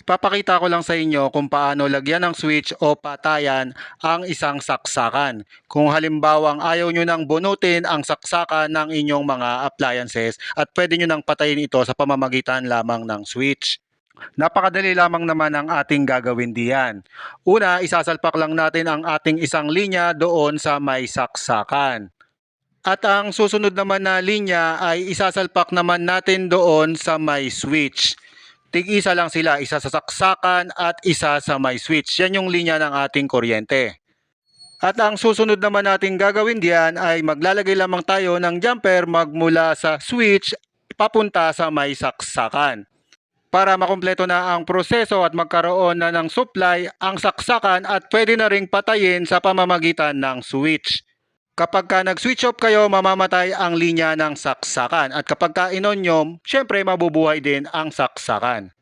Ipapakita ko lang sa inyo kung paano lagyan ng switch o patayan ang isang saksakan. Kung halimbawang ayaw nyo nang bunutin ang saksakan ng inyong mga appliances at pwede nyo nang patayin ito sa pamamagitan lamang ng switch. Napakadali lamang naman ang ating gagawin diyan. Una, isasalpak lang natin ang ating isang linya doon sa may saksakan. At ang susunod naman na linya ay isasalpak naman natin doon sa may switch. Tig-isa lang sila, isa sa saksakan at isa sa may switch. Yan yung linya ng ating kuryente. At ang susunod naman natin gagawin diyan ay maglalagay lamang tayo ng jumper magmula sa switch papunta sa may saksakan. Para makumpleto na ang proseso at magkaroon na ng supply ang saksakan at pwede na ring patayin sa pamamagitan ng switch. Kapag ka nag-switch off kayo, mamamatay ang linya ng saksakan. At kapag ka inon nyo, syempre mabubuhay din ang saksakan.